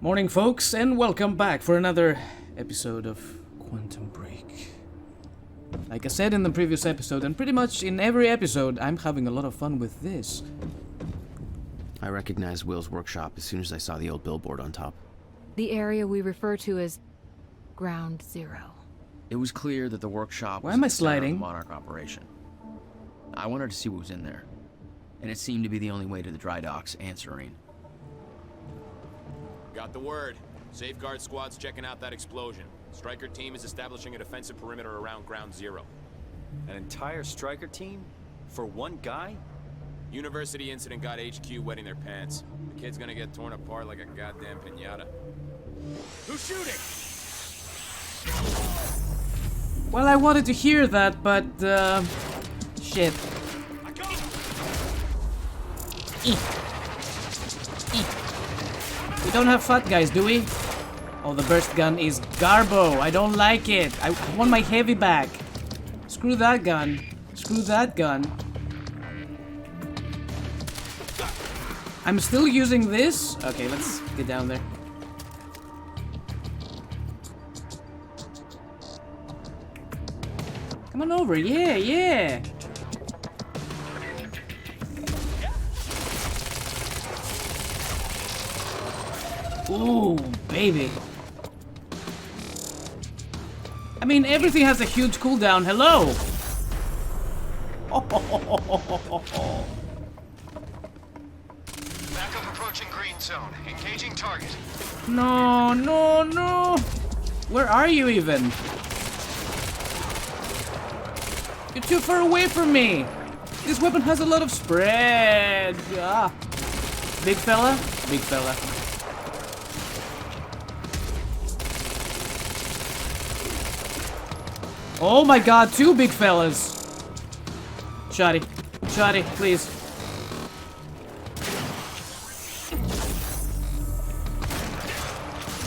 Morning, folks, and welcome back for another episode of Quantum Break. Like I said in the previous episode, and pretty much in every episode, I'm having a lot of fun with this. I recognized Will's workshop as soon as I saw the old billboard on top. The area we refer to as Ground Zero. It was clear that the workshop Why was am I at the center of the sliding? Monarch operation. I wanted to see what was in there, and it seemed to be the only way to the dry docks and Serene. Got the word. Safeguard squad's checking out that explosion. Stryker team is establishing a defensive perimeter around Ground Zero. An entire Stryker team? For one guy? University incident got HQ wetting their pants. The kid's gonna get torn apart like a goddamn piñata. Who's shooting? Well, I wanted to hear that, but, shit. I got him! We don't have fat guys, do we? Oh, the burst gun is garbo. I don't like it. I want my heavy back. Screw that gun. Screw that gun. I'm still using this. Okay, let's get down there. Come on over. Yeah, yeah. Ooh, baby. I mean, everything has a huge cooldown. Hello. Backup approaching green zone. Engaging target. No, no, no. Where are you even? You're too far away from me. This weapon has a lot of spread. Ah. Big fella? Big fella. Oh my god, two big fellas. Shoddy. Shoddy, please.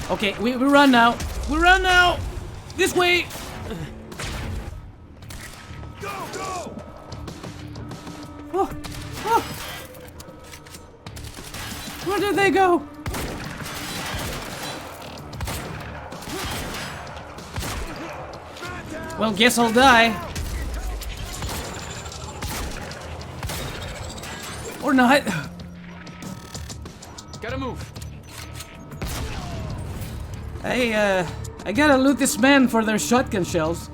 Okay, we run now. We run now! This way! Go, go! Oh, oh. Where did they go? Well, guess I'll die. Or not. Gotta move. I gotta loot this man for their shotgun shells.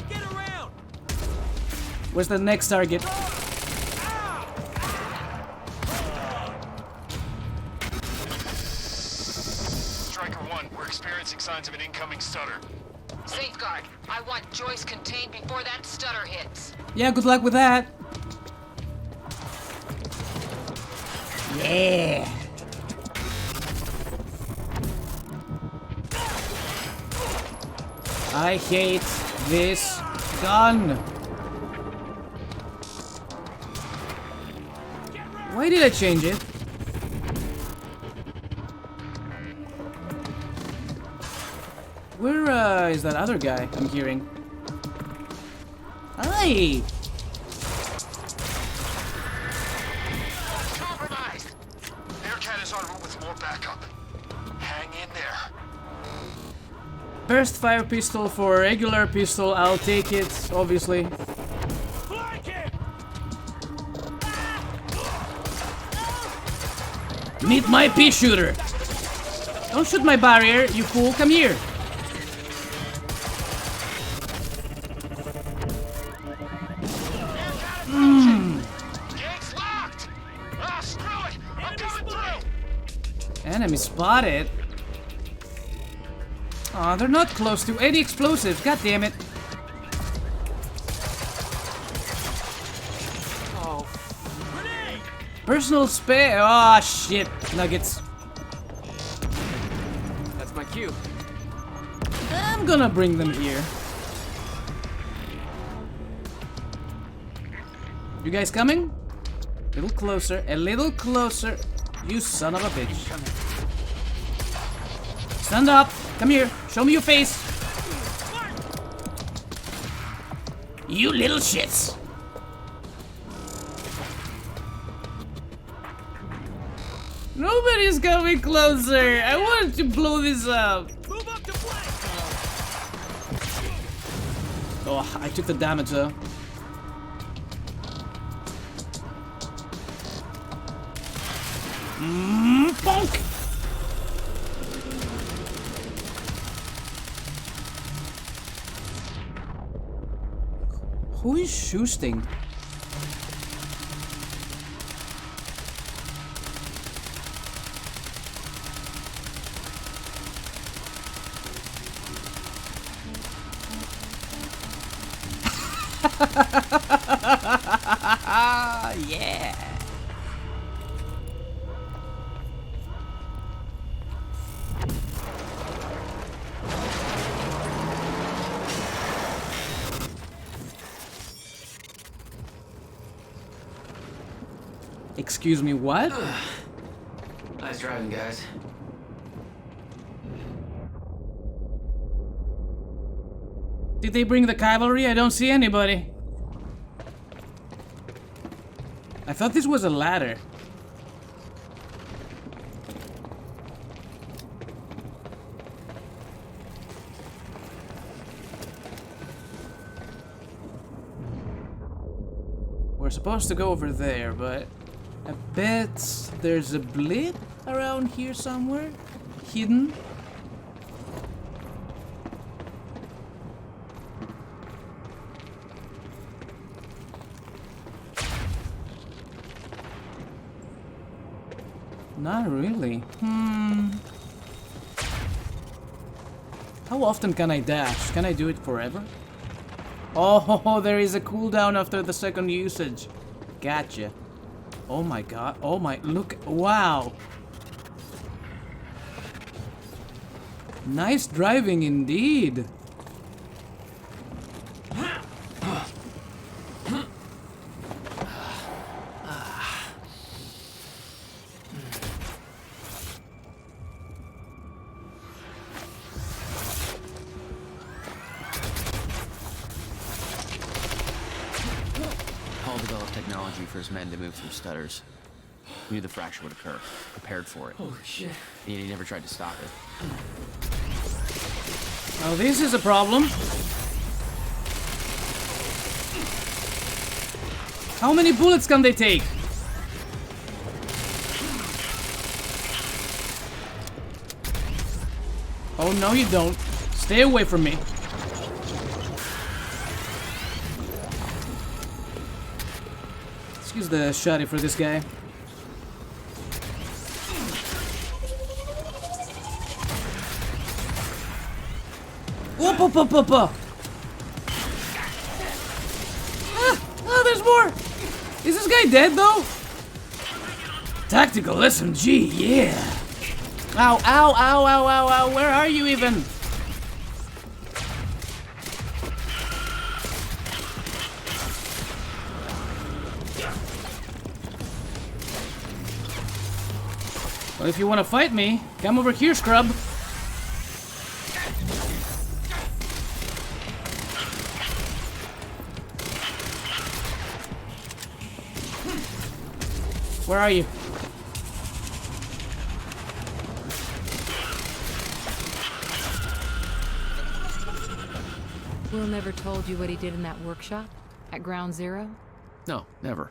Get around! Where's the next target? Stryker 1, we're experiencing signs of an incoming stutter. Safeguard, I want Joyce contained before that stutter hits. Yeah, good luck with that. Yeah. I hate this gun. Why did I change it? Where is that other guy I'm hearing? Hi! Compromised! Bearcat is en route with more backup. Hang in there. Burst fire pistol for regular pistol, I'll take it, obviously. Meet my pea shooter! Don't shoot my barrier, you fool, come here! Gates locked! Ah, screw it! I'm coming through! Enemy spotted. Aw, they're not close to any explosives, god damn it. Oh. Grenade! Personal spare. Ah, shit. Nuggets. That's my cue. I'm gonna bring them here. You guys coming? A little closer. A little closer. You son of a bitch. Stand up. Come here. Show me your face. You little shits. Nobody's coming closer. I want to blow this up. Move up to flank! Oh, I took the damage though. Bonk! Who is shooting? Yeah. Excuse me, what? Nice driving, guys. Did they bring the cavalry? I don't see anybody. I thought this was a ladder. We're supposed to go over there, but I bet there's a blip around here somewhere, hidden. Not really. How often can I dash? Can I do it forever? Oh, there is a cooldown after the second usage. Gotcha. Oh my god. Oh my, look. Wow. Nice driving indeed. Paul developed technology for his men to move through stutters. He knew the fracture would occur, prepared for it. Holy shit. And he never tried to stop it. Now this is a problem. How many bullets can they take? Oh, no you don't. Stay away from me. Excuse the shotty for this guy. Whoop, whoop, whoop, whoop, whoop. Ah, there's more. Is this guy dead though? Tactical SMG, yeah. Ow, ow, ow, ow, ow, ow. Where are you even? Well, if you want to fight me, come over here, scrub. Where are you? Will never told you what he did in that workshop? At Ground Zero? No, never.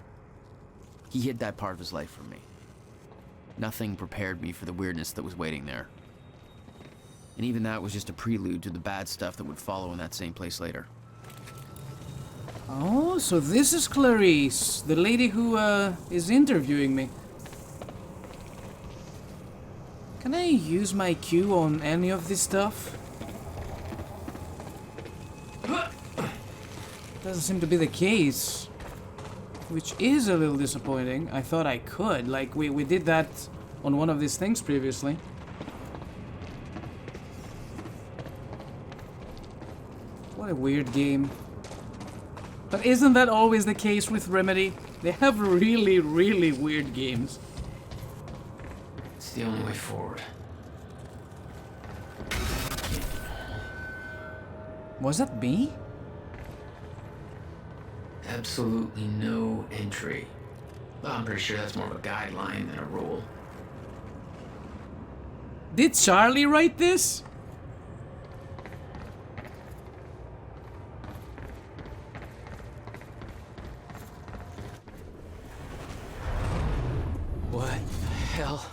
He hid that part of his life from me. Nothing prepared me for the weirdness that was waiting there. And even that was just a prelude to the bad stuff that would follow in that same place later. Oh, so this is Clarice, the lady who is interviewing me. Can I use my Q on any of this stuff? Doesn't seem to be the case. Which is a little disappointing. I thought I could. Like, we did that on one of these things previously. What a weird game. But isn't that always the case with Remedy? They have really, really weird games. It's the only way forward. Was that me? Absolutely no entry. Well, I'm pretty sure that's more of a guideline than a rule. Did Charlie write this? What the hell?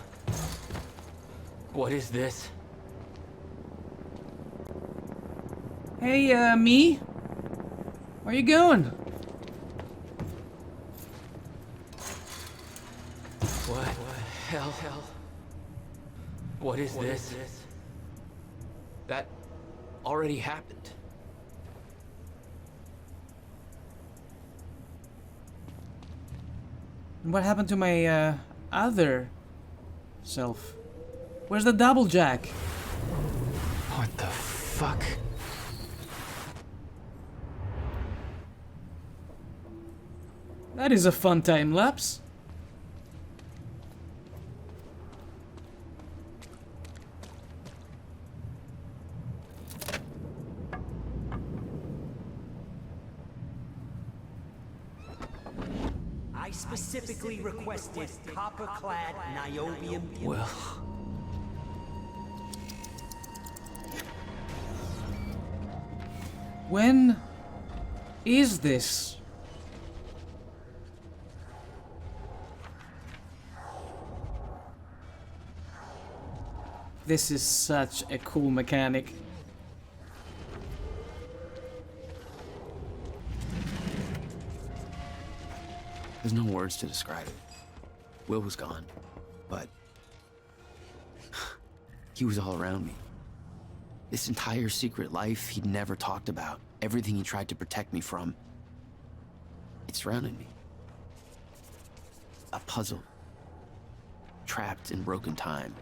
What is this? Hey, me? Where you going? What the hell? What is this? That already happened. What happened to my, other self? Where's the double jack? What the fuck? That is a fun time lapse. I specifically requested copper-clad niobium. Well, When is this? This is such a cool mechanic. There's no words to describe it. Will was gone, but he was all around me. This entire secret life he'd never talked about, everything he tried to protect me from, it surrounded me. A puzzle, trapped in broken time.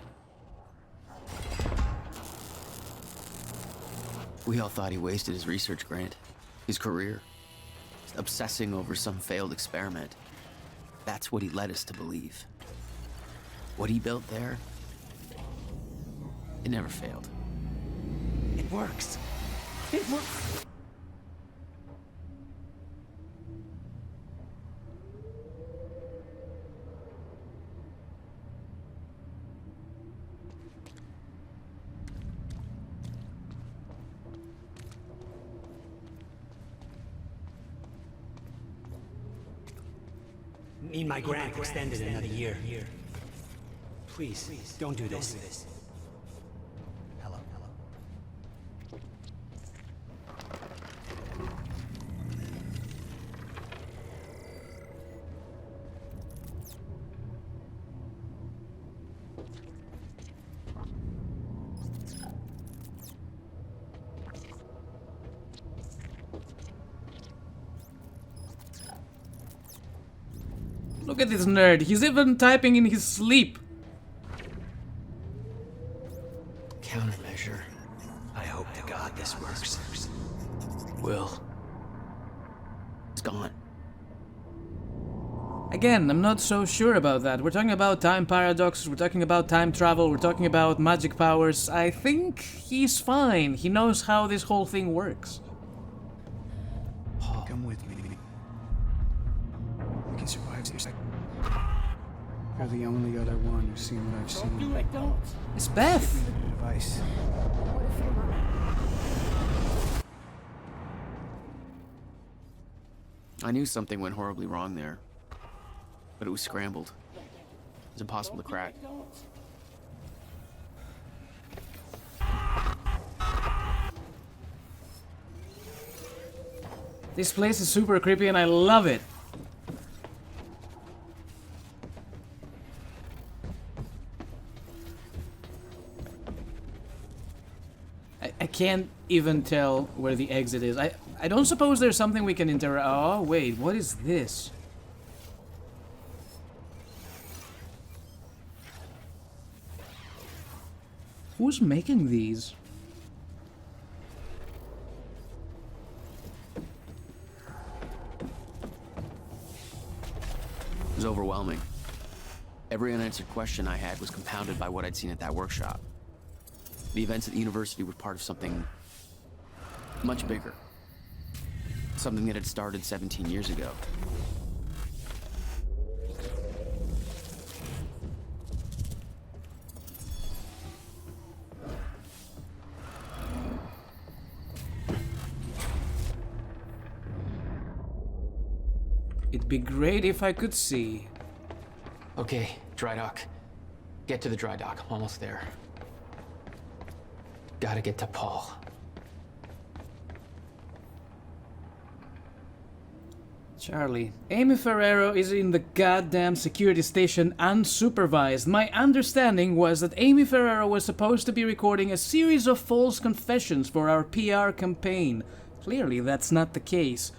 We all thought he wasted his research grant, his career, just obsessing over some failed experiment. That's what he led us to believe. What he built there, it never failed. It works. It works. Need my grant extended another year. Please, don't do this. Hello. Look at this nerd. He's even typing in his sleep. countermeasure. I hope to God this works. Will. It's gone. Again, I'm not so sure about that. We're talking about time paradoxes, we're talking about time travel, we're talking about magic powers. I think he's fine. He knows how this whole thing works. Come with me. We can survive this. You're the only other one who's seen what I've seen. It's Beth. The device. I knew something went horribly wrong there, but it was scrambled. It was impossible to crack. This place is super creepy and I love it. I can't even tell where the exit is. I don't suppose there's something we can interact. Oh, wait, what is this? Who's making these? It was overwhelming. Every unanswered question I had was compounded by what I'd seen at that workshop. The events at the university were part of something much bigger. Something that had started 17 years ago. It'd be great if I could see. Okay, dry dock. Get to the dry dock. Almost there. Gotta get to Paul. Charlie, Amy Ferrero is in the goddamn security station unsupervised. My understanding was that Amy Ferrero was supposed to be recording a series of false confessions for our PR campaign. Clearly, that's not the case.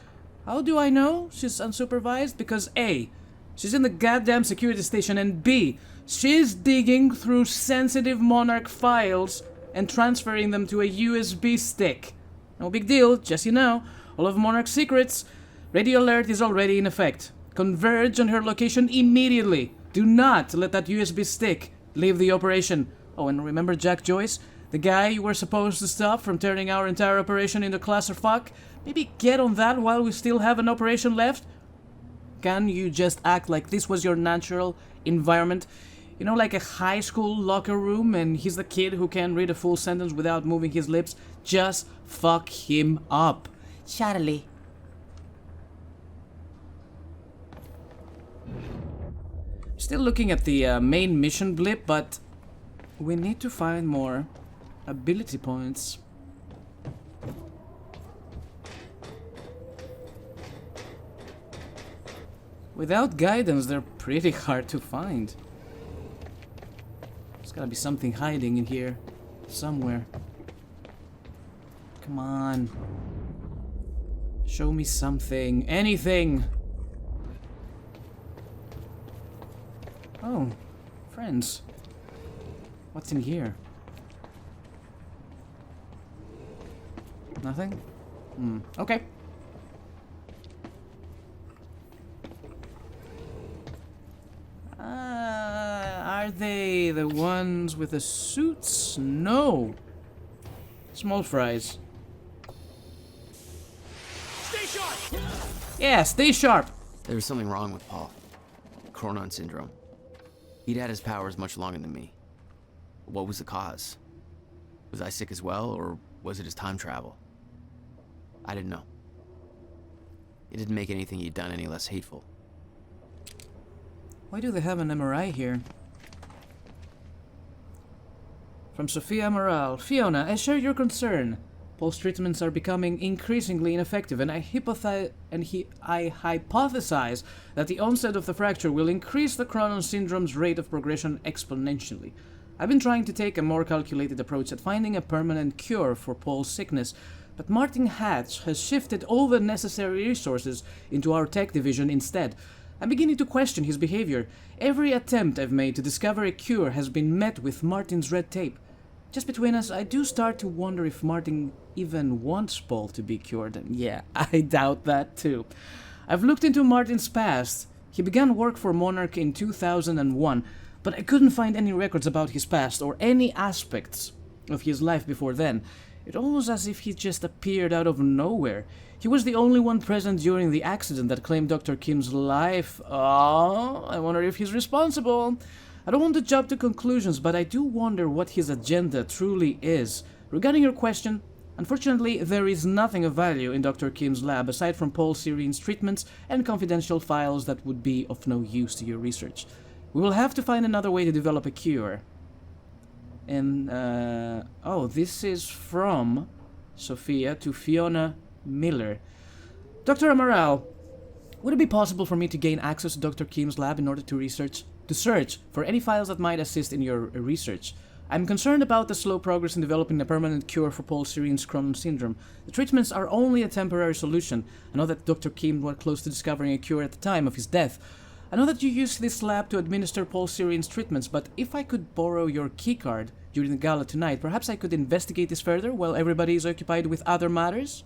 How do I know she's unsupervised? Because A, she's in the goddamn security station, and B, she's digging through sensitive Monarch files and transferring them to a USB stick. No big deal, just you know, all of Monarch's secrets. Radio alert is already in effect. Converge on her location immediately. Do not let that USB stick leave the operation. Oh, and remember Jack Joyce? The guy you were supposed to stop from turning our entire operation into clusterfuck? Maybe get on that while we still have an operation left? Can you just act like this was your natural environment? You know, like a high school locker room and he's the kid who can read a full sentence without moving his lips? Just fuck him up. Charlie. Still looking at the main mission blip, but we need to find more ability points. Without guidance, they're pretty hard to find. There's gotta be something hiding in here somewhere. Come on. Show me something. Anything! Oh, friends. What's in here? Nothing? Okay. Are they the ones with the suits? No. Small fries. Stay sharp! Yeah, stay sharp. There was something wrong with Paul. Cronon syndrome. He'd had his powers much longer than me. What was the cause? Was I sick as well, or was it his time travel? I didn't know. It didn't make anything he'd done any less hateful. Why do they have an MRI here? From Sophia Morale. Fiona, I share your concern. Paul's treatments are becoming increasingly ineffective, and I hypothesize that the onset of the fracture will increase the Cronon syndrome's rate of progression exponentially. I've been trying to take a more calculated approach at finding a permanent cure for Paul's sickness, but Martin Hatch has shifted all the necessary resources into our tech division instead. I'm beginning to question his behavior. Every attempt I've made to discover a cure has been met with Martin's red tape. Just between us, I do start to wonder if Martin even wants Paul to be cured. And yeah, I doubt that too. I've looked into Martin's past. He began work for Monarch in 2001, but I couldn't find any records about his past or any aspects of his life before then. It almost as if he just appeared out of nowhere. He was the only one present during the accident that claimed Dr. Kim's life. Oh, I wonder if he's responsible. I don't want to jump to conclusions, but I do wonder what his agenda truly is. Regarding your question, unfortunately, there is nothing of value in Dr. Kim's lab aside from Paul Serene's treatments and confidential files that would be of no use to your research. We will have to find another way to develop a cure. And, oh, this is from Sophia to Fiona Miller. Dr. Amaral, would it be possible for me to gain access to Dr. Kim's lab in order to search for any files that might assist in your research? I'm concerned about the slow progress in developing a permanent cure for Paul Serene's Cronon syndrome. The treatments are only a temporary solution. I know that Dr. Kim was close to discovering a cure at the time of his death. I know that you used this lab to administer Paul Serene's treatments, but if I could borrow your keycard during the gala tonight, perhaps I could investigate this further while everybody is occupied with other matters?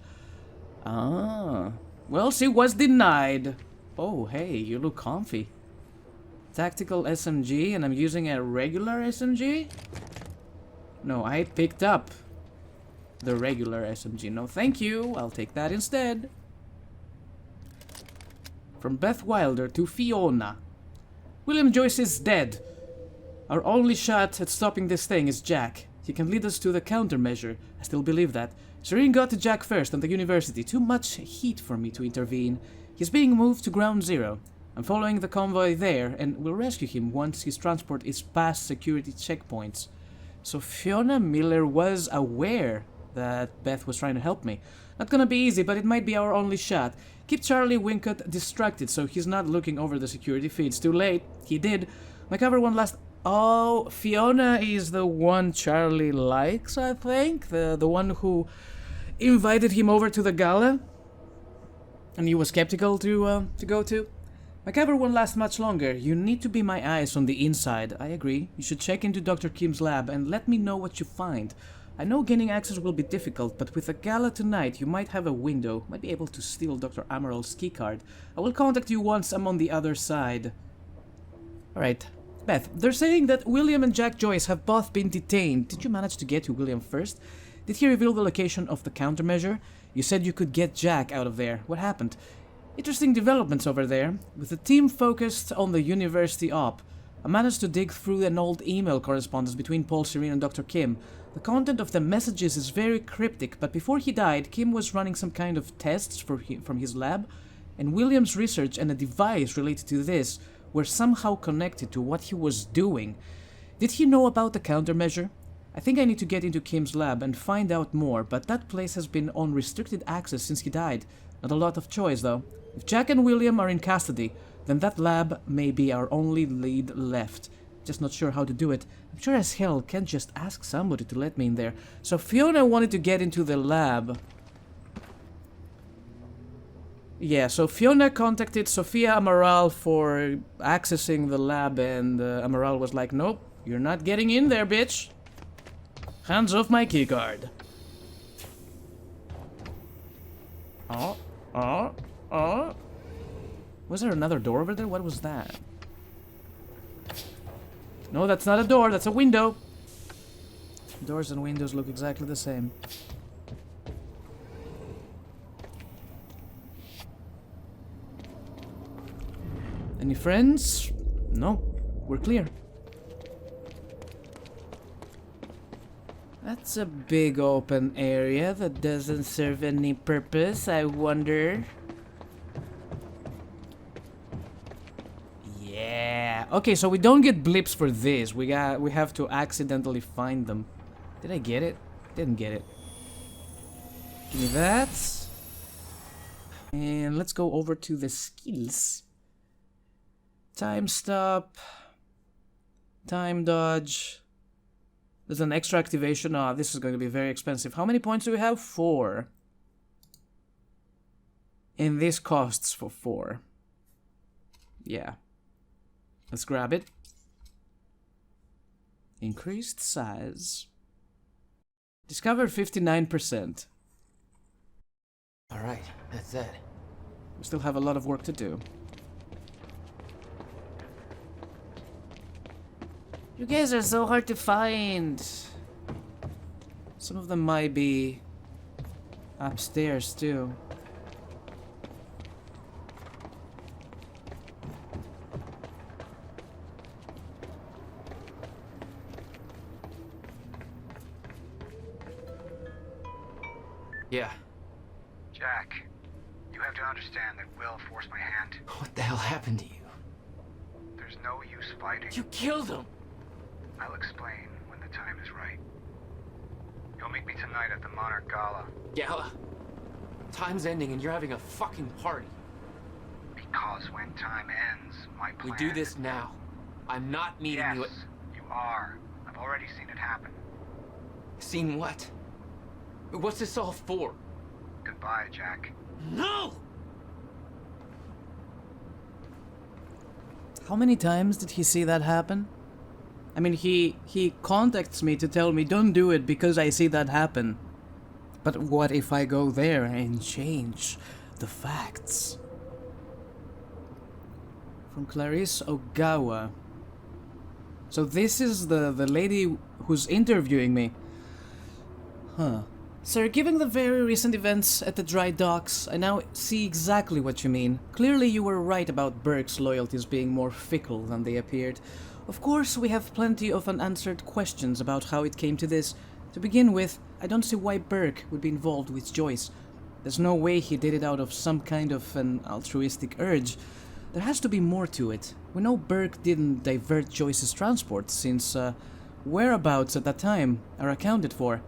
Ah, well, she was denied. Oh, hey, you look comfy. Tactical SMG, and I'm using a regular SMG? No, I picked up the regular SMG. No, thank you. I'll take that instead. From Beth Wilder to Fiona. William Joyce is dead. Our only shot at stopping this thing is Jack. He can lead us to the countermeasure. I still believe that. Serene got to Jack first and the university. Too much heat for me to intervene. He's being moved to Ground Zero. I'm following the convoy there, and will rescue him once his transport is past security checkpoints. So Fiona Miller was aware that Beth was trying to help me. Not gonna be easy, but it might be our only shot. Keep Charlie Wincott distracted so he's not looking over the security feeds. Too late. He did. My cover one last... Oh, Fiona is the one Charlie likes, I think. The one who invited him over to the gala. And he was skeptical to go to. My cover won't last much longer. You need to be my eyes on the inside. I agree. You should check into Dr. Kim's lab and let me know what you find. I know gaining access will be difficult, but with the gala tonight, you might have a window. Might be able to steal Dr. Amaral's keycard. I will contact you once I'm on the other side. Alright. Beth, they're saying that William and Jack Joyce have both been detained. Did you manage to get to William first? Did he reveal the location of the countermeasure? You said you could get Jack out of there. What happened? Interesting developments over there. With the team focused on the university op, I managed to dig through an old email correspondence between Paul Serene and Dr. Kim. The content of the messages is very cryptic, but before he died, Kim was running some kind of tests from his lab, and William's research and a device related to this were somehow connected to what he was doing. Did he know about the countermeasure? I think I need to get into Kim's lab and find out more, but that place has been on restricted access since he died. Not a lot of choice, though. If Jack and William are in custody, then that lab may be our only lead left. Just not sure how to do it. I'm sure as hell can't just ask somebody to let me in there. So Fiona wanted to get into the lab. Yeah, so Fiona contacted Sophia Amaral for accessing the lab, and Amaral was like, nope, you're not getting in there, bitch. Hands off my keycard. Oh. Was there another door over there? What was that? No, that's not a door, that's a window. Doors and windows look exactly the same. Any friends? No, we're clear. That's a big open area that doesn't serve any purpose, I wonder. Yeah. Okay, so we don't get blips for this. We have to accidentally find them. Did I get it? Didn't get it. Give me that. And let's go over to the skills. Time stop. Time dodge. There's an extra activation. Ah, this is going to be very expensive. How many points do we have? 4. And this costs for 4. Yeah. Let's grab it. Increased size. Discover 59%. Alright, that's it. We still have a lot of work to do. You guys are so hard to find. Some of them might be upstairs too. Yeah. Jack, you have to understand that Will forced my hand. What the hell happened to you? There's no use fighting. You killed him! I'll explain when the time is right. You'll meet me tonight at the Monarch Gala. Gala? Time's ending and you're having a fucking party. Because when time ends, my plan... We do this now. I'm not meeting you at... Yes, you are. I've already seen it happen. Seen what? What's this all for? Goodbye, Jack. No! How many times did he see that happen? I mean, he contacts me to tell me don't do it because I see that happen. But what if I go there and change the facts? From Clarice Ogawa. So this is the lady who's interviewing me. Huh. Sir, given the very recent events at the dry docks, I now see exactly what you mean. Clearly you were right about Burke's loyalties being more fickle than they appeared. Of course, we have plenty of unanswered questions about how it came to this. To begin with, I don't see why Burke would be involved with Joyce. There's no way he did it out of some kind of an altruistic urge. There has to be more to it. We know Burke didn't divert Joyce's transport, since whereabouts at that time are accounted for.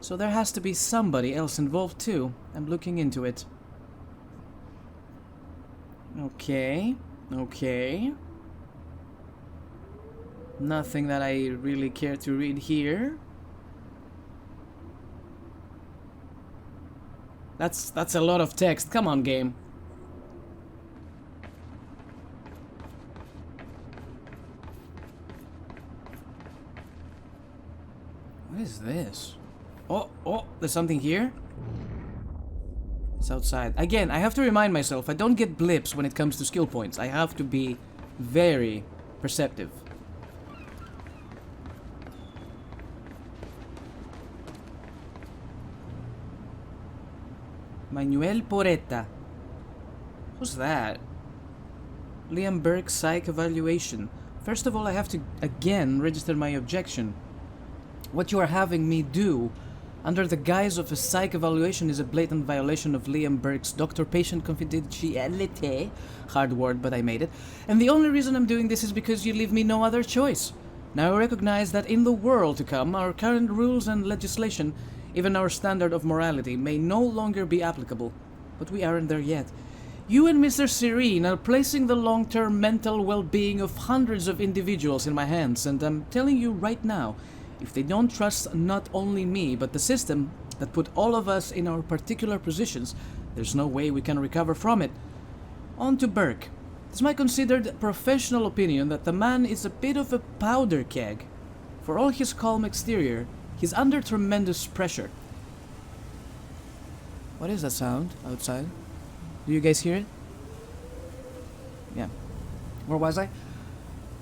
So there has to be somebody else involved too. I'm looking into it. Okay. Nothing that I really care to read here. That's a lot of text. Come on, game. What is this? Oh, there's something here? It's outside. Again, I have to remind myself, I don't get blips when it comes to skill points. I have to be very perceptive. Manuel Porretta. Who's that? Liam Burke's psych evaluation. First of all, I have to again register my objection. What you are having me do under the guise of a psych evaluation is a blatant violation of Liam Burke's doctor-patient confidentiality. Hard word, but I made it. And the only reason I'm doing this is because you leave me no other choice. Now I recognize that in the world to come, our current rules and legislation, even our standard of morality, may no longer be applicable. But we aren't there yet. You and Mr. Serene are placing the long-term mental well-being of hundreds of individuals in my hands, and I'm telling you right now, if they don't trust not only me, but the system that put all of us in our particular positions, there's no way we can recover from it. On to Burke. It's my considered professional opinion that the man is a bit of a powder keg. For all his calm exterior, he's under tremendous pressure. What is that sound outside? Do you guys hear it? Yeah. Where was I?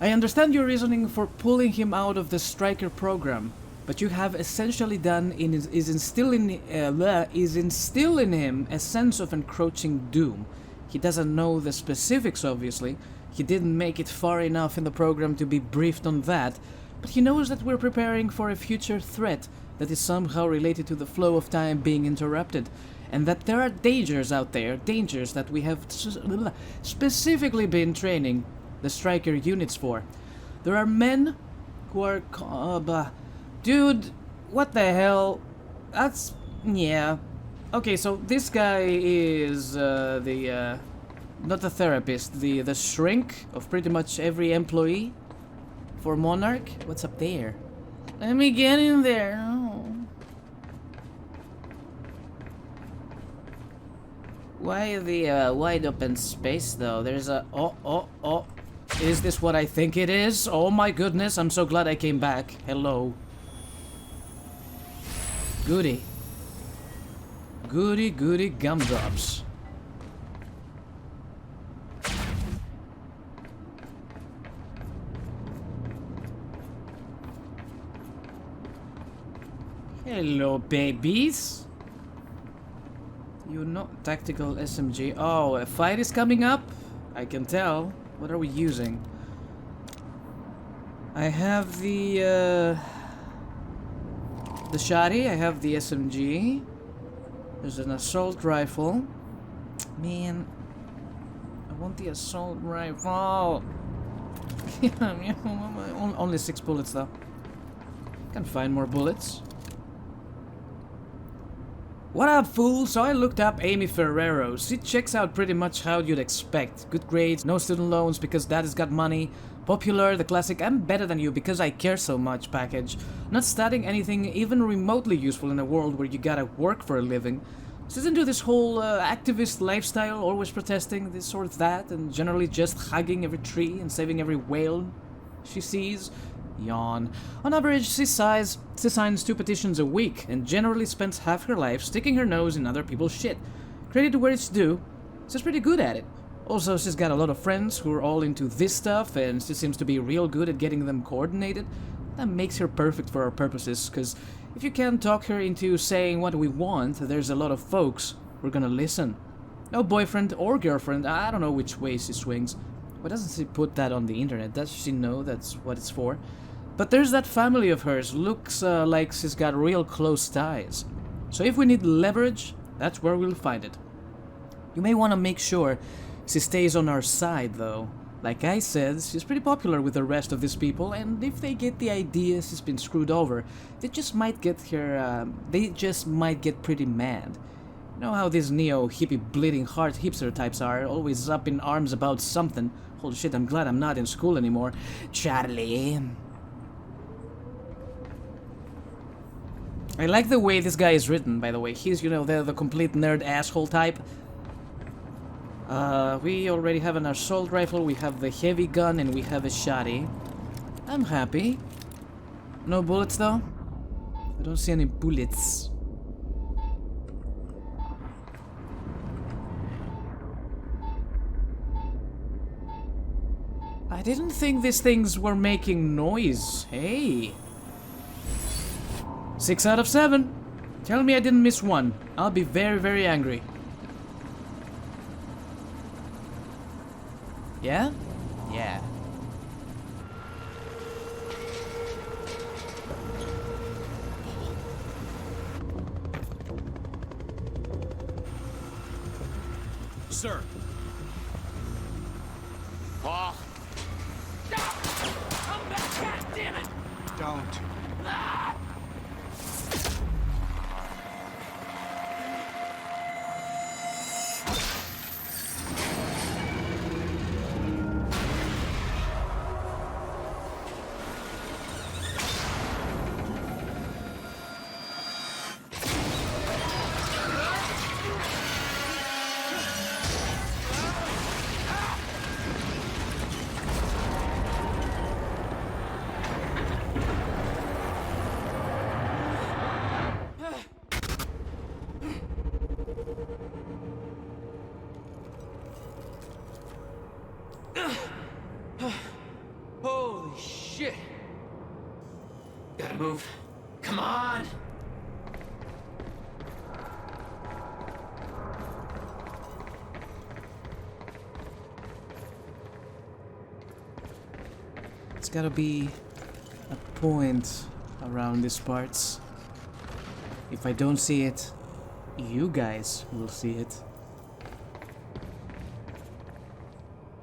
I understand your reasoning for pulling him out of the Striker program, but you have essentially done is instill in him a sense of encroaching doom. He doesn't know the specifics, obviously. He didn't make it far enough in the program to be briefed on that, but he knows that we're preparing for a future threat that is somehow related to the flow of time being interrupted, and that there are dangers out there, dangers that we have specifically been training the Striker units for. There are men who are... dude, what the hell? That's... yeah. Okay, so this guy is not the therapist, the shrink of pretty much every employee for Monarch. What's up there? Let me get in there. Oh. Why the wide open space though? There's a... oh. Is this what I think it is? Oh my goodness, I'm so glad I came back. Hello. Goody. Goody gumdrops. Hello, babies. You know, tactical SMG. Oh, a fight is coming up? I can tell. What are we using? I have the shotty, I have the SMG. There's an assault rifle. Man, I want the assault rifle. Only 6 bullets though. Can find more bullets. What up, fool? So I looked up Amy Ferrero. She checks out pretty much how you'd expect. Good grades, no student loans because daddy's got money. Popular, the classic I'm better than you because I care so much package. Not studying anything even remotely useful in a world where you gotta work for a living. She's into this whole activist lifestyle, always protesting this or that, and generally just hugging every tree and saving every whale she sees. Yawn. On average, she signs 2 petitions a week, and generally spends half her life sticking her nose in other people's shit. Credit to where it's due, she's pretty good at it. Also, she's got a lot of friends who are all into this stuff, and she seems to be real good at getting them coordinated. That makes her perfect for our purposes, because if you can talk her into saying what we want, there's a lot of folks who are gonna listen. No boyfriend or girlfriend, I don't know which way she swings. Why doesn't she put that on the internet? Does she know that's what it's for? But there's that family of hers, looks like she's got real close ties. So if we need leverage, That's where we'll find it. You may want to make sure she stays on our side, though. Like I said, she's pretty popular with the rest of these people, and if they get the idea she's been screwed over, they just might get pretty mad. You know how these neo-hippie bleeding heart hipster types are, always up in arms about something. Holy shit, I'm glad I'm not in school anymore. Charlie. I like the way this guy is written, by the way. He's, you know, the complete nerd asshole type. We already have an assault rifle, we have the heavy gun, and we have a shotty. I'm happy. No bullets, though? I don't see any bullets. I didn't think these things were making noise. Hey. 6 out of 7. Tell me I didn't miss one. I'll be very, very angry. Yeah? Yeah. Sir. Paul. Come back, goddammit! Don't. Holy shit! Gotta move. Come on! It's gotta be a point around these parts. If I don't see it, you guys will see it.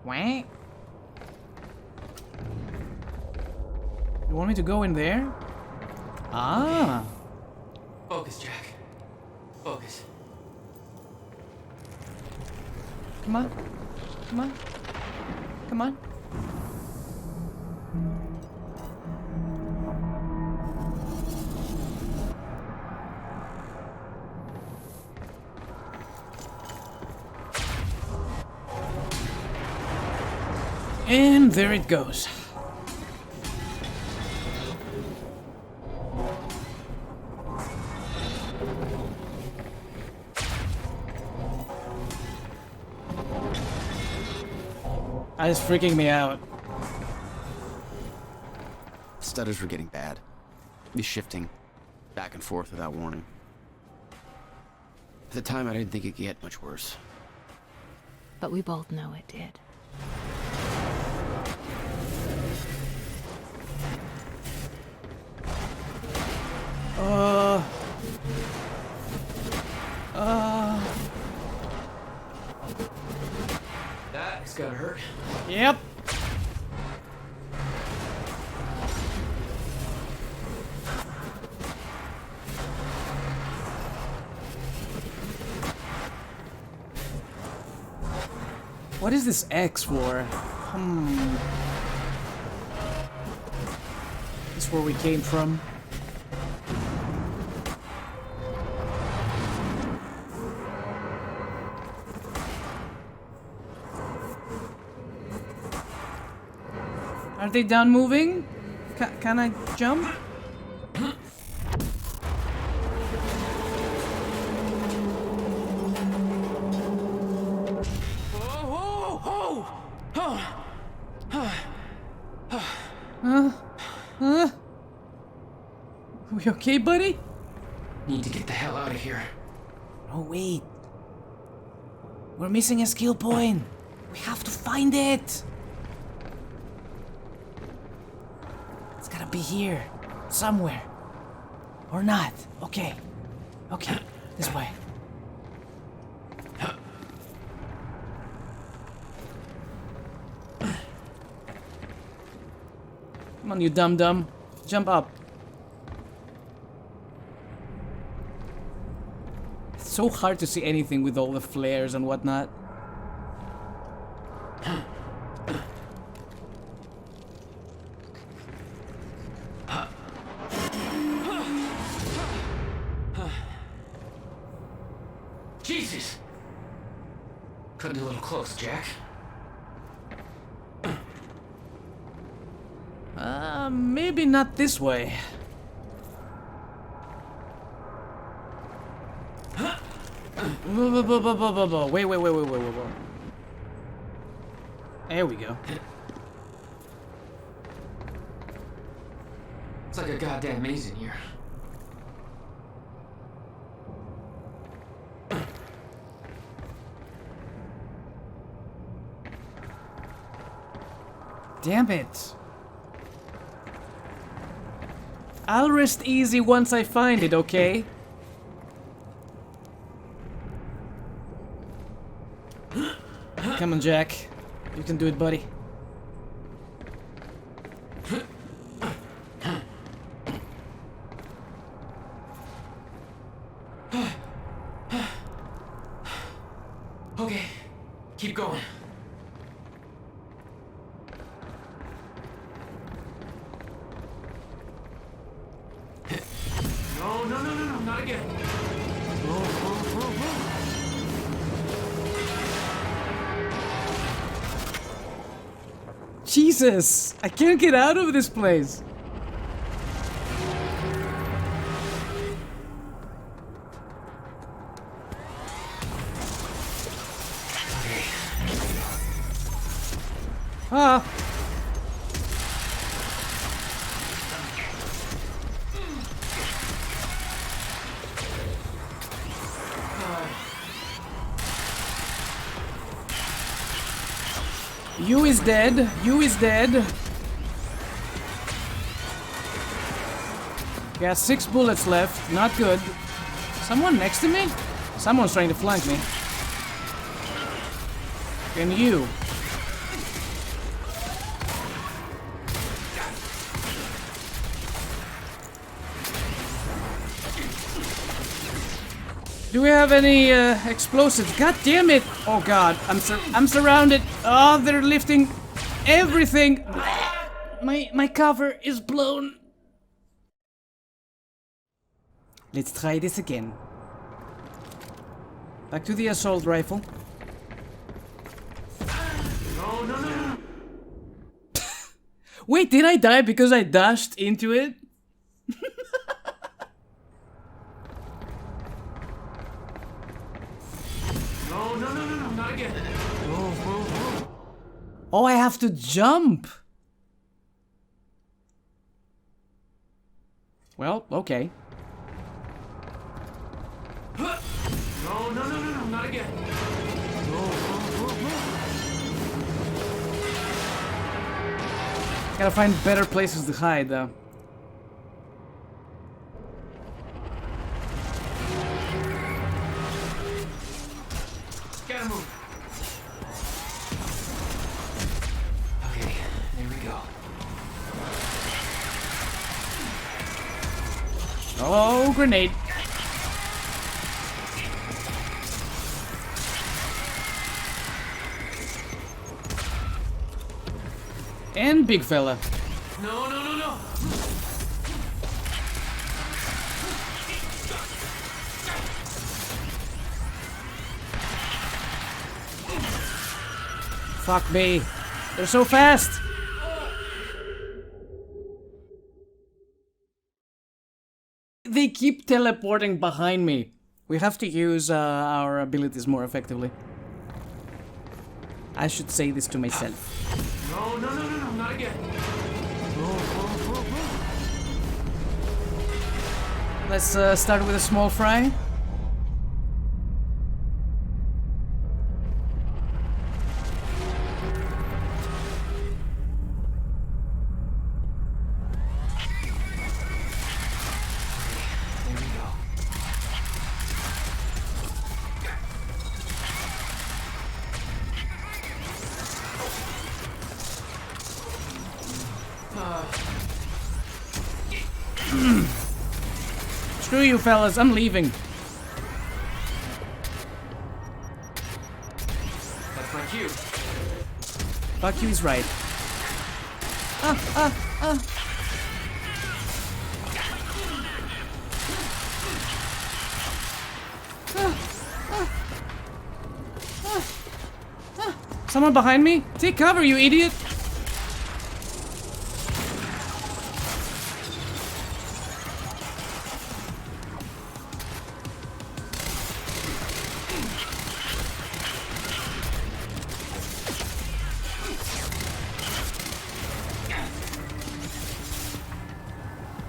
Wah? You want me to go in there? Ah! Focus, Jack. Focus. Come on. Come on. Come on. And there it goes. That is freaking me out. Stutters were getting bad. He's shifting back and forth without warning. At the time, I didn't think it could get much worse. But we both know it did. That's gotta hurt. Yep. What is this X for? This is where we came from. Are they done moving? Can I jump? We okay, buddy? Need to get the hell out of here. Oh, wait. We're missing a skill point. We have to find it. It's gotta be here. Somewhere. Or not. Okay. Okay. This way. Come on, you dum-dum. Jump up. It's so hard to see anything with all the flares and whatnot. Jesus! Cutting a little close, Jack. Maybe not this way. Wait. There we go. It's like a goddamn maze in here. Damn it. I'll rest easy once I find it, okay? Come on, Jack. You can do it, buddy. Okay, keep going. No, not again. Jesus! I can't get out of this place! Ah! You is dead. You is dead. Got 6 bullets left. Not good. Someone next to me? Someone's trying to flank me. And you. Do we have any explosives? God damn it! Oh god, I'm surrounded. Oh, they're lifting everything. My cover is blown. Let's try this again. Back to the assault rifle. No. Wait, did I die because I dashed into it? No, not again. Oh, I have to jump. Well, okay. No, not again. Gotta find better places to hide, though. Gotta move. Okay, there we go. Oh, grenade. And big fella. No. Fuck me. They're so fast. They keep teleporting behind me. We have to use our abilities more effectively. I should say this to myself. No, not again. Let's start with a small fry. Screw you, fellas. I'm leaving. That's my cue. Fuck you is right. Someone behind me? Take cover, you idiot!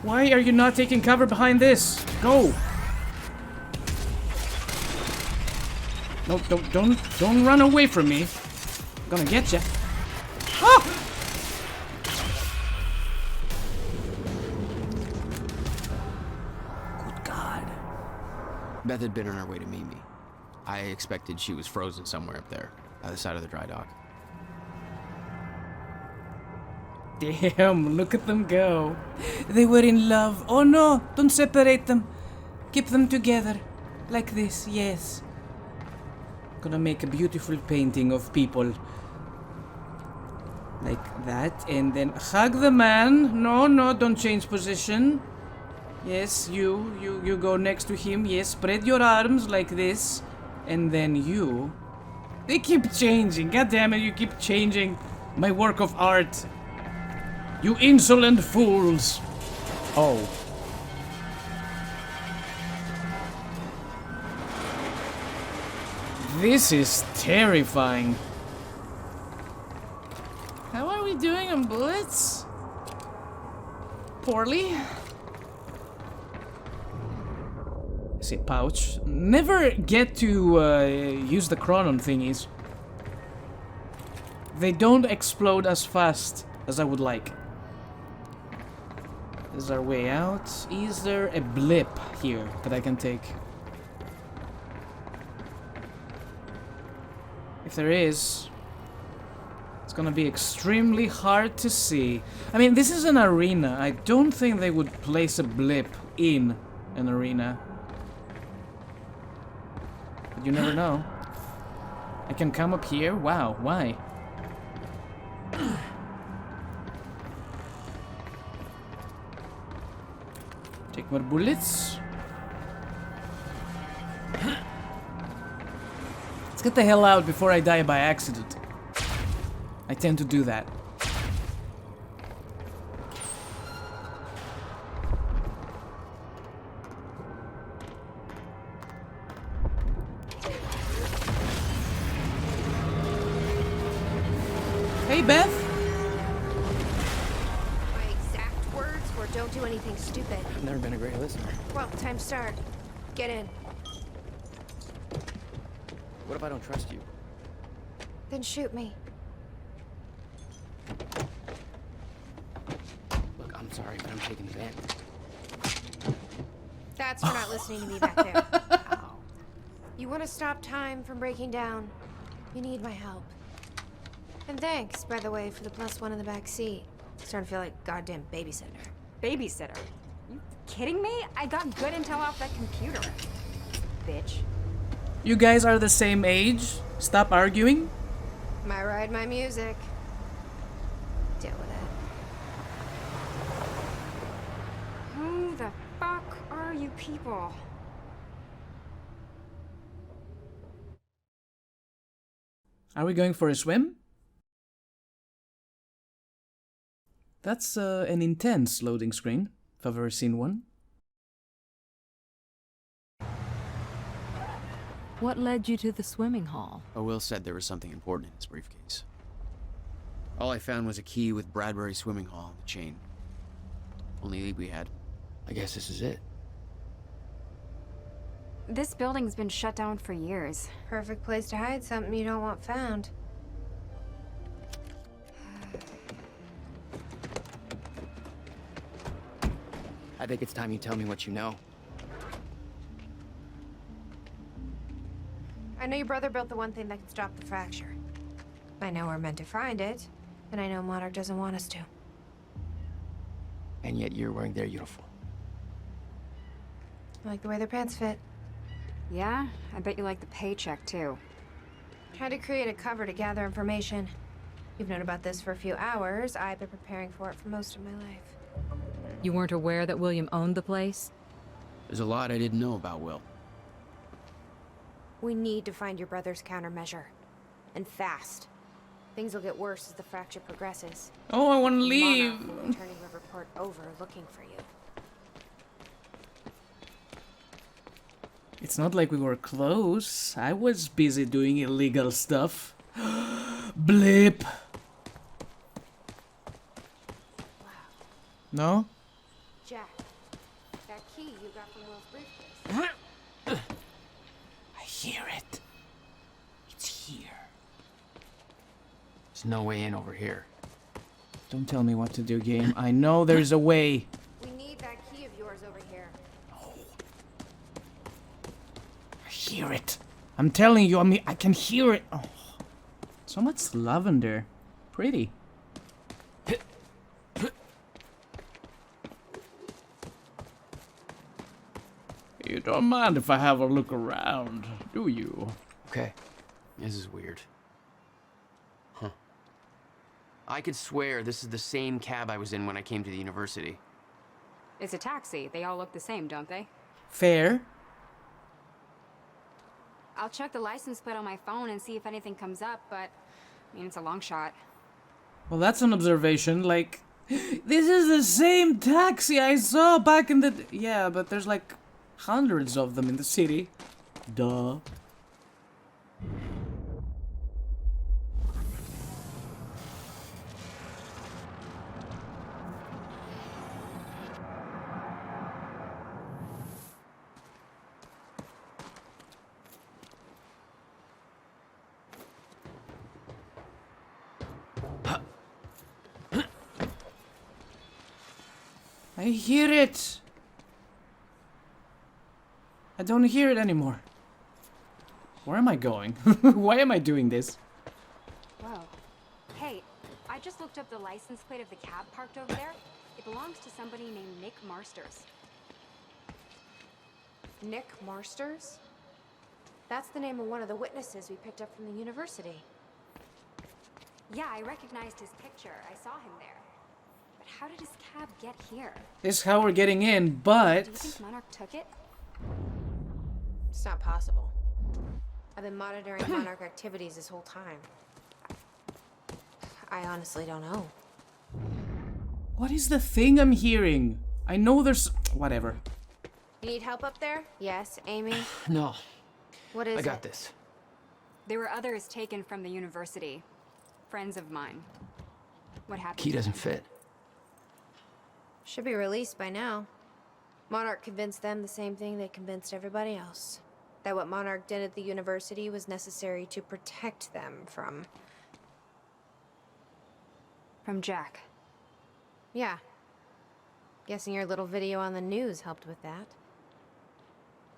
Why are you not taking cover behind this? Go! No, don't run away from me. I'm gonna get you. Oh! Good God. Beth had been on her way to meet me. I expected she was frozen somewhere up there, by the side of the dry dock. Damn, look at them go. They were in love. Oh no, don't separate them. Keep them together. Like this, yes. Gonna make a beautiful painting of people. Like that, and then hug the man. No, don't change position. Yes, you go next to him. Yes, spread your arms like this. And then you... They keep changing. God damn it, you keep changing my work of art. You insolent fools. Oh. This is terrifying. How are we doing on bullets? Poorly. I say pouch. Never get to use the chronon thingies. They don't explode as fast as I would like. This is our way out. Is there a blip here that I can take? If there is, it's gonna be extremely hard to see. I mean, this is an arena. I don't think they would place a blip in an arena. But you never know. I can come up here? Wow, why? Take more bullets. Let's get the hell out before I die by accident. I tend to do that. Hey, Beth. My exact words were don't do anything stupid. I've never been a great listener. Well, time to start. Get in. What if I don't trust you? Then shoot me. Look, I'm sorry, but I'm taking the van. That's for not listening to me back there. Ow. You want to stop time from breaking down? You need my help. And thanks, by the way, for the +1 in the back seat. Starting to feel like goddamn babysitter. Babysitter? You kidding me? I got good intel off that computer. Bitch. You guys are the same age. Stop arguing. My ride, my music. Deal with it. Who the fuck are you people? Are we going for a swim? That's an intense loading screen, if I've ever seen one. What led you to the swimming hall? Oh, Will said there was something important in his briefcase. All I found was a key with Bradbury Swimming Hall on the chain. Only lead we had. I guess this is it. This building's been shut down for years. Perfect place to hide something you don't want found. I think it's time you tell me what you know. I know your brother built the one thing that can stop the fracture. I know we're meant to find it, and I know Monarch doesn't want us to. And yet you're wearing their uniform. I like the way their pants fit. Yeah, I bet you like the paycheck too. Tried to create a cover to gather information. You've known about this for a few hours. I've been preparing for it for most of my life. You weren't aware that William owned the place? There's a lot I didn't know about Will. We need to find your brother's countermeasure. And fast. Things will get worse as the fracture progresses. Oh, I want to leave. Monarch will be turning the report over, looking for you. It's not like we were close. I was busy doing illegal stuff. Blip. No? Jack, that key you got from Will's briefcase. I hear it. It's here. There's no way in over here. Don't tell me what to do, game. I know there's a way. We need that key of yours over here. I hear it. I'm telling you, I can hear it. Oh, so much lavender. Pretty. You don't mind if I have a look around, do you? Okay. This is weird. Huh. I could swear this is the same cab I was in when I came to the university. It's a taxi. They all look the same, don't they? Fair. I'll check the license plate on my phone and see if anything comes up, but I mean, it's a long shot. Well, that's an observation. Like, this is the same taxi I saw back in the... Yeah, but there's like hundreds of them in the city. Duh. I hear it. I don't hear it anymore. Where am I going? Why am I doing this? Whoa. Hey, I just looked up the license plate of the cab parked over there. It belongs to somebody named Nick Marsters. Nick Marsters? That's the name of one of the witnesses we picked up from the university. Yeah, I recognized his picture. I saw him there. But how did his cab get here? This is how we're getting in, but... Do you think Monarch took it? It's not possible. I've been monitoring Monarch activities this whole time. I honestly don't know. What is the thing I'm hearing? I know there's... Whatever. You need help up there? Yes, Amy? No. What is it? I got this. There were others taken from the university. Friends of mine. What happened? Key doesn't fit. Should be released by now. Monarch convinced them the same thing they convinced everybody else. That what Monarch did at the university was necessary to protect them from... From Jack. Yeah. Guessing your little video on the news helped with that.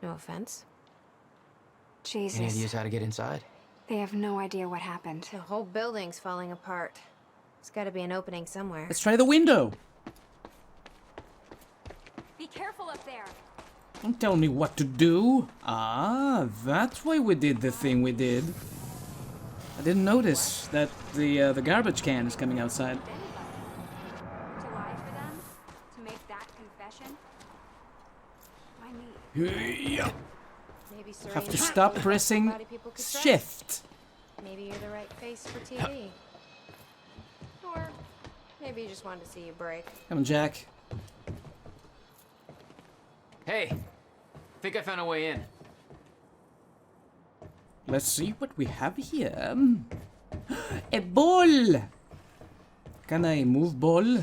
No offense. Jesus. Any ideas how to get inside? They have no idea what happened. The whole building's falling apart. There's gotta be an opening somewhere. Let's try the window. Be careful up there. Don't tell me what to do. Ah, that's why we did the thing we did. I didn't notice that the garbage can is coming outside. To lie for them? To make that confession? Why me? Yeah. Maybe Have to Serene's stop somebody pressing people could trust. shift. Maybe you're the right face for TV. Or maybe you just wanted to see you break. Come on, Jack. Hey, think I found a way in. Let's see what we have here. A ball! Can I move ball?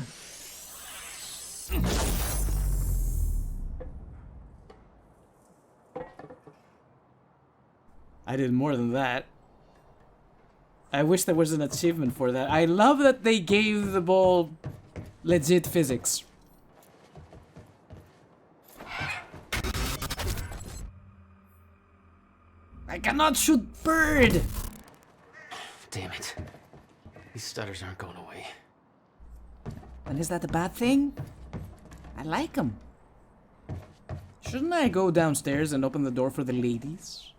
I did more than that. I wish there was an achievement for that. I love that they gave the ball legit physics. I cannot shoot bird! Damn it. These stutters aren't going away. And is that a bad thing? I like them. Shouldn't I go downstairs and open the door for the ladies?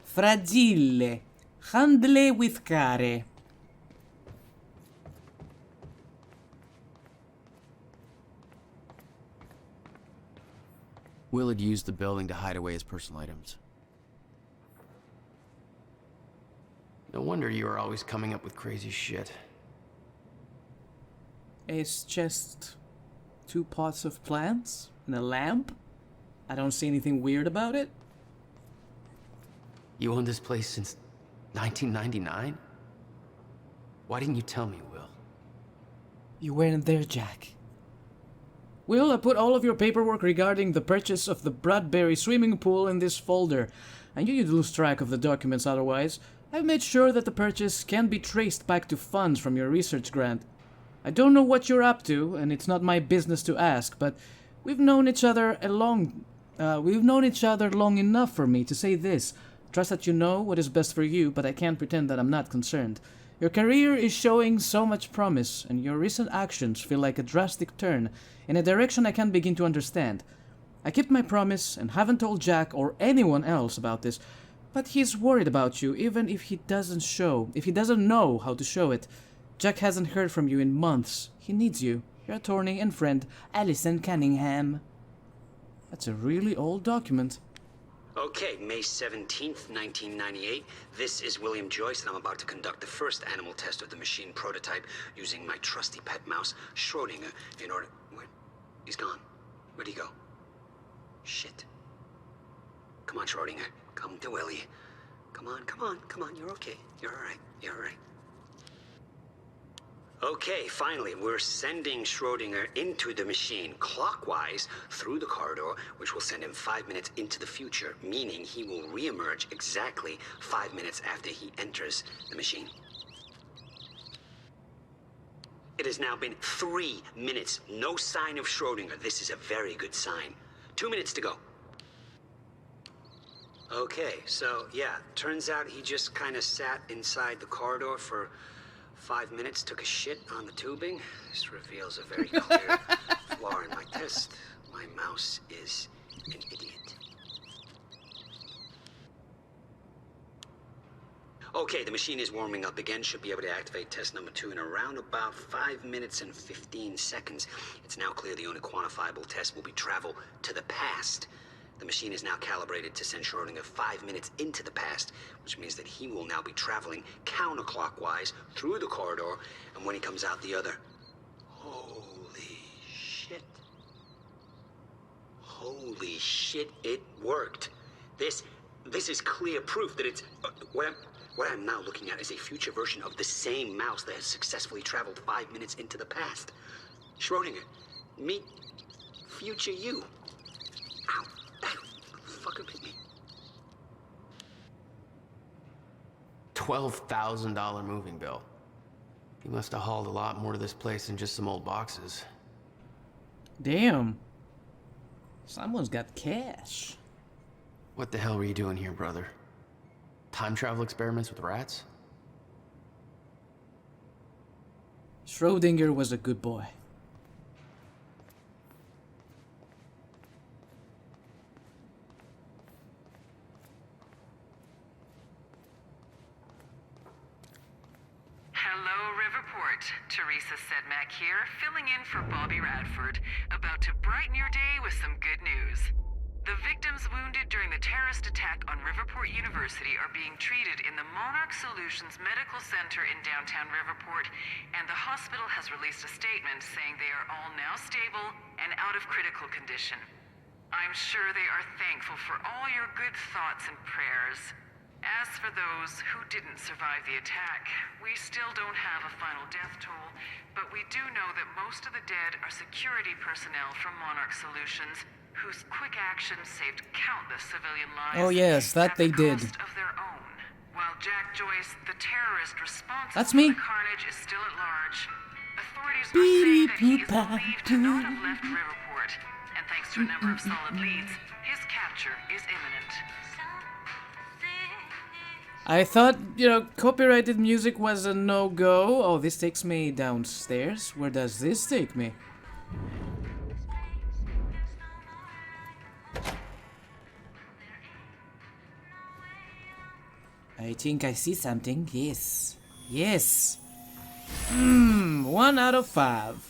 Fragile. Handle with care. Will had used the building to hide away his personal items. No wonder you were always coming up with crazy shit. It's just 2 pots of plants and a lamp. I don't see anything weird about it. You owned this place since 1999? Why didn't you tell me, Will? You weren't there, Jack. Will, I put all of your paperwork regarding the purchase of the Bradbury swimming pool in this folder. I knew you'd lose track of the documents otherwise. I've made sure that the purchase can be traced back to funds from your research grant. I don't know what you're up to, and it's not my business to ask, but we've known each other long enough for me to say this. Trust that you know what is best for you, but I can't pretend that I'm not concerned. Your career is showing so much promise, and your recent actions feel like a drastic turn in a direction I can't begin to understand. I kept my promise and haven't told Jack or anyone else about this, but he's worried about you even if he doesn't know how to show it. Jack hasn't heard from you in months. He needs you. Your attorney and friend, Allison Cunningham. That's a really old document. Okay, May 17th, 1998. This is William Joyce, and I'm about to conduct the first animal test of the machine prototype using my trusty pet mouse, Schrodinger, in order... Where? He's gone. Where'd he go? Shit. Come on, Schrodinger. Come to Willie. Come on, come on, come on. You're okay. You're alright. You're alright. Okay, finally, we're sending Schrodinger into the machine clockwise through the corridor, which will send him 5 minutes into the future, meaning he will reemerge exactly 5 minutes after he enters the machine. It has now been 3 minutes. No sign of Schrodinger. This is a very good sign. 2 minutes to go. Okay, so yeah, turns out he just kind of sat inside the corridor for 5 minutes, took a shit on the tubing. This reveals a very clear flaw in my test. My mouse is an idiot. Okay, the machine is warming up again. Should be able to activate test number 2 in around about 5 minutes and 15 seconds. It's now clear the only quantifiable test will be travel to the past. The machine is now calibrated to send Schrodinger 5 minutes into the past, which means that he will now be traveling counterclockwise through the corridor, and when he comes out the other... Holy shit. Holy shit, it worked. This is clear proof that it's... What I'm now looking at is a future version of the same mouse that has successfully traveled 5 minutes into the past. Schrodinger, meet future you. Ow. Fucker bit me. $12,000 moving bill. He must have hauled a lot more to this place than just some old boxes. Damn. Someone's got cash. What the hell were you doing here, brother? Time travel experiments with rats? Schrodinger was a good boy. Teresa Sedmak here, filling in for Bobby Radford, about to brighten your day with some good news. The victims wounded during the terrorist attack on Riverport University are being treated in the Monarch Solutions Medical Center in downtown Riverport, and the hospital has released a statement saying they are all now stable and out of critical condition. I'm sure they are thankful for all your good thoughts and prayers. As for those who didn't survive the attack, we still don't have a final death toll, but we do know that most of the dead are security personnel from Monarch Solutions, whose quick actions saved countless civilian lives. Oh yes, that they did. Of their own. While Jack Joyce, the terrorist responsible That's me. for the carnage, is still at large, authorities are saying that he is believed to not have left Riverport, and thanks to a number of solid leads, his capture is imminent. I thought, you know, copyrighted music was a no-go. Oh, this takes me downstairs. Where does this take me? I think I see something. Yes. Yes. 1 out of 5.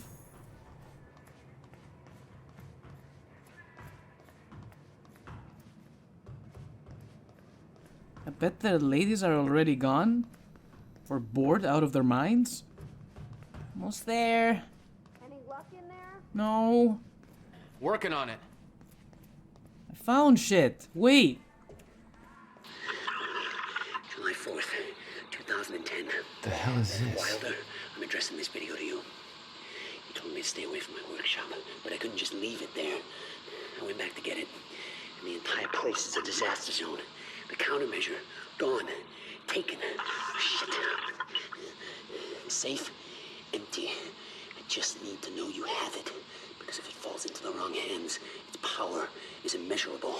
I bet the ladies are already gone. Or bored out of their minds. Almost there. Any luck in there? No. Working on it. I found shit. Wait. July 4th, 2010. The hell is this? Wilder, I'm addressing this video to you. You told me to stay away from my workshop, but I couldn't just leave it there. I went back to get it, and the entire place is a disaster zone. The countermeasure, gone, taken. Shit. Safe, empty. I just need to know you have it, because if it falls into the wrong hands, its power is immeasurable.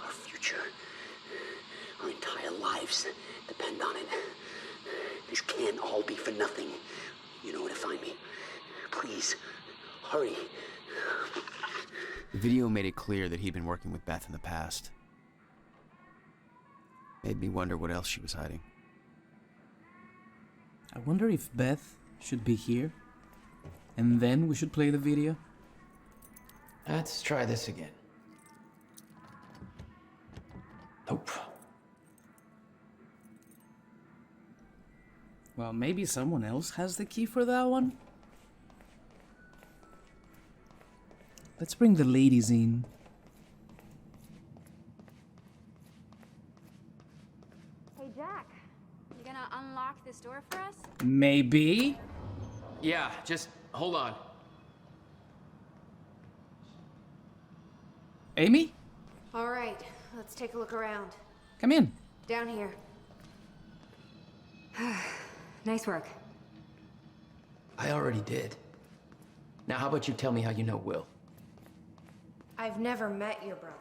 Our future, our entire lives depend on it. This can't all be for nothing. You know where to find me. Please, hurry. The video made it clear that he'd been working with Beth in the past. Made me wonder what else she was hiding. I wonder if Beth should be here. And then we should play the video. Let's try this again. Nope. Well, maybe someone else has the key for that one. Let's bring the ladies in. Hey, Jack. You gonna unlock this door for us? Maybe. Yeah, just hold on. Amy? All right, let's take a look around. Come in. Down here. Nice work. I already did. Now, how about you tell me how you know Will? I've never met your brother.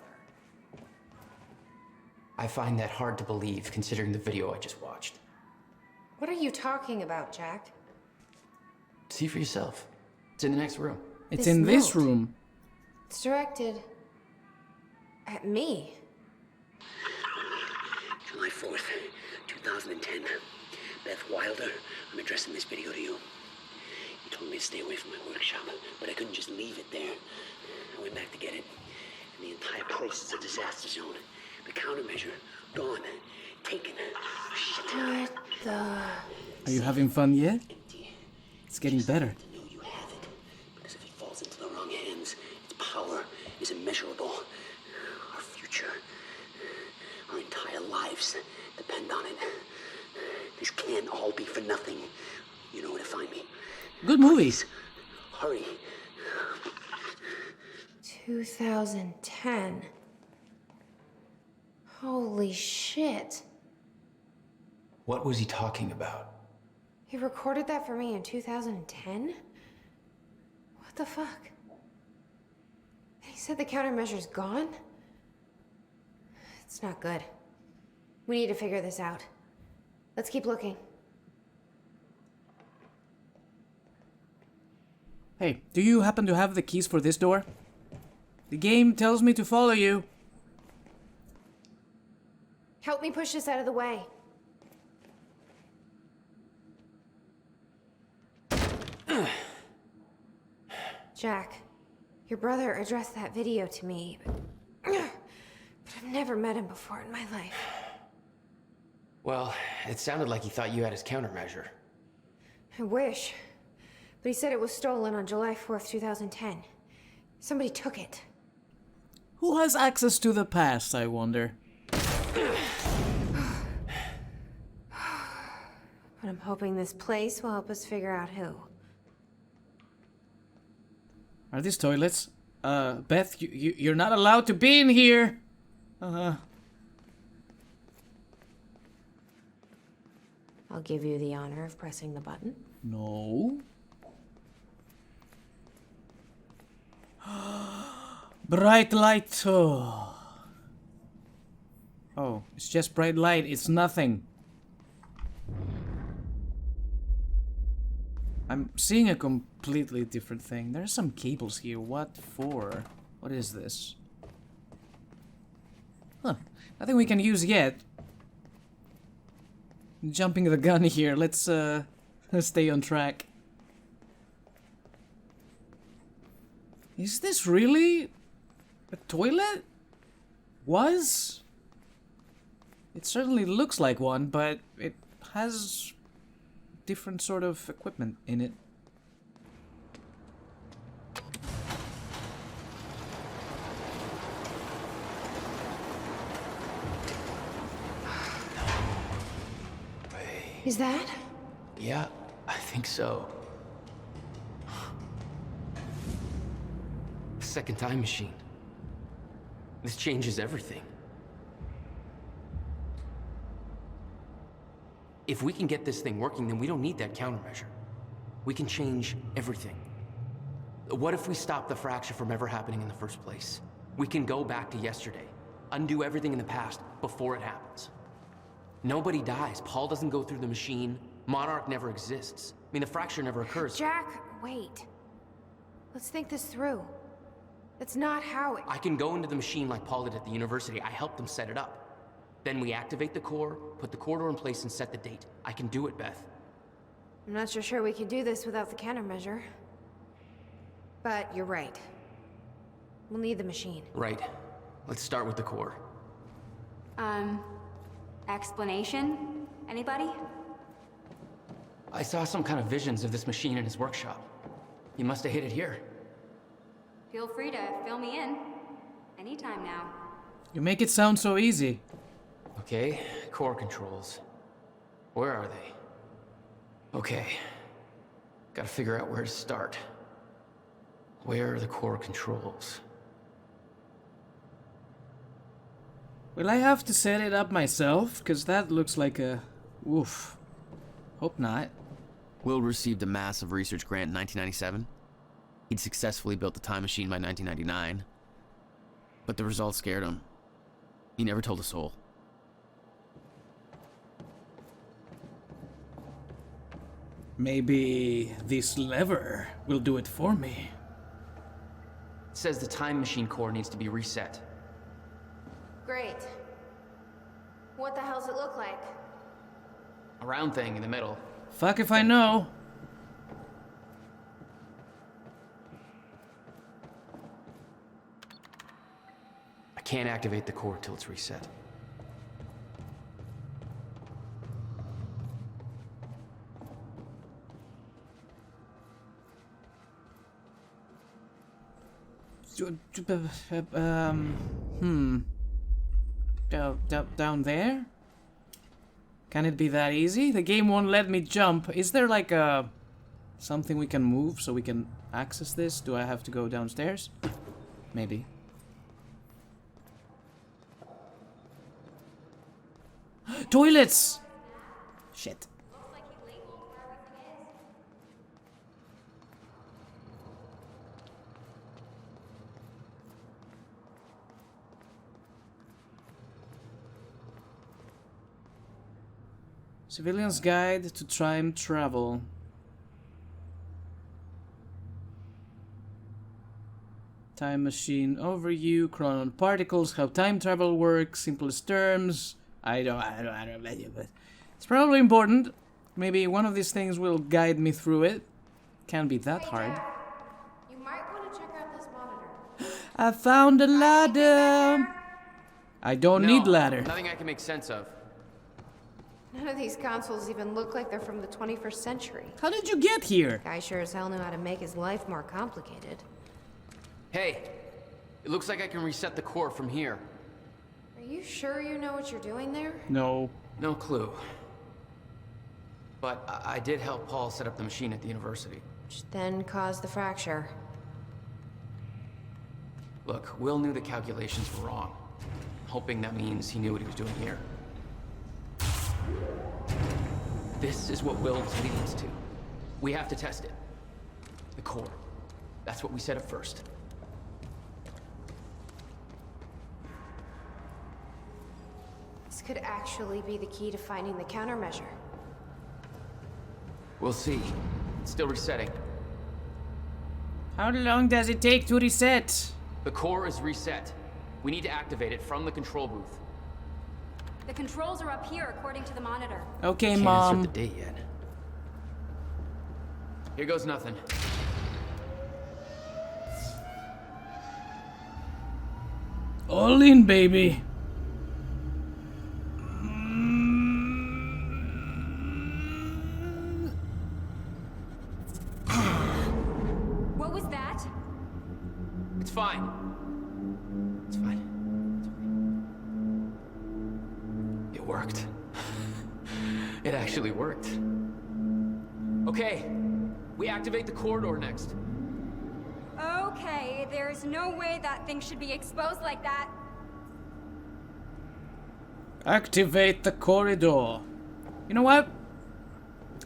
I find that hard to believe, considering the video I just watched. What are you talking about, Jack? See for yourself. It's in the next room. It's This in this note. room. It's directed at me. July 4th, 2010. Beth Wilder, I'm addressing this video to you. You told me to stay away from my workshop, but I couldn't just leave it there. I went back to get it, and the entire place is a disaster zone. The countermeasure, gone, taken. Shit. What the? Are you having fun yet? It's getting better. To know you have it, because if it falls into the wrong hands, its power is immeasurable. Our future, our entire lives depend on it. This can't all be for nothing. You know where to find me. Good movies. Hurry. 2010. Holy shit. What was he talking about? He recorded that for me in 2010? What the fuck? He said the countermeasure's gone? It's not good. We need to figure this out. Let's keep looking. Hey, do you happen to have the keys for this door? The game tells me to follow you. Help me push this out of the way. Jack, your brother addressed that video to me, but I've never met him before in my life. Well, it sounded like he thought you had his countermeasure. I wish. But he said it was stolen on July 4th, 2010. Somebody took it. Who has access to the past, I wonder? But I'm hoping this place will help us figure out who. Are these toilets? Beth, you're not allowed to be in here! I'll give you the honor of pressing the button. No. Bright light. Oh, It's just bright light. It's nothing. I'm seeing a completely different thing. There are some cables here. What for? What is this? Huh. Nothing we can use yet. Jumping the gun here. Let's stay on track. Is this really a toilet? Was? It certainly looks like one, but it has different sort of equipment in it. Is that? Yeah, I think so. Second time machine. This changes everything. If we can get this thing working, then we don't need that countermeasure. We can change everything. What if we stop the fracture from ever happening in the first place? We can go back to yesterday, undo everything in the past before it happens. Nobody dies. Paul doesn't go through the machine. Monarch never exists. I mean, the fracture never occurs. Jack, wait. Let's think this through. That's not how it... I can go into the machine like Paul did at the university. I helped them set it up. Then we activate the core, put the corridor in place, and set the date. I can do it, Beth. I'm not so sure we can do this without the countermeasure. But you're right. We'll need the machine. Right. Let's start with the core. Explanation? Anybody? I saw some kind of visions of this machine in his workshop. He must have hid it here. Feel free to fill me in. Anytime now. You make it sound so easy. Okay, core controls. Where are they? Okay. Gotta figure out where to start. Where are the core controls? Will I have to set it up myself? Because that looks like a... Oof. Hope not. Will received a massive research grant in 1997. He'd successfully built the time machine by 1999. But the results scared him. He never told a soul. Maybe this lever will do it for me. It says the time machine core needs to be reset. Great. What the hell's it look like? A round thing in the middle. Fuck if I know. I can't activate the core till it's reset. Down there? Can it be that easy? The game won't let me jump. Is there like a... something we can move so we can access this? Do I have to go downstairs? Maybe. Toilets! Shit. Civilian's Guide to Time Travel. Time machine overview, chronon particles, how time travel works, simplest terms. I don't but it's probably important. Maybe one of these things will guide me through it. Can't be that hard. You might want to check out this monitor. I found a ladder. I don't need ladder. Nothing I can make sense of. None of these consoles even look like they're from the 21st century. How did you get here? Guy sure as hell knew how to make his life more complicated. Hey, it looks like I can reset the core from here. Are you sure you know what you're doing there? No. No clue. But I did help Paul set up the machine at the university. Which then caused the fracture. Look, Will knew the calculations were wrong. Hoping that means he knew what he was doing here. This is what Will was leading us to. We have to test it. The core. That's what we set up first. This could actually be the key to finding the countermeasure. We'll see. It's still resetting. How long does it take to reset? The core is reset. We need to activate it from the control booth. The controls are up here, according to the monitor. Okay, Can't Mom. insert the date yet. Here goes nothing. All in, baby. What was that? It's fine. It's fine. It worked. It actually worked. Okay, we activate the corridor next. Okay, there's no way that thing should be exposed like that. Activate the corridor. You know what?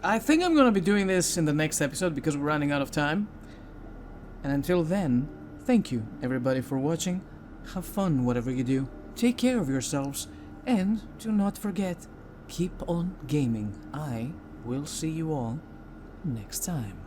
I think I'm gonna be doing this in the next episode because we're running out of time. And until then, thank you everybody for watching. Have fun whatever you do. Take care of yourselves. And do not forget, keep on gaming. I will see you all next time.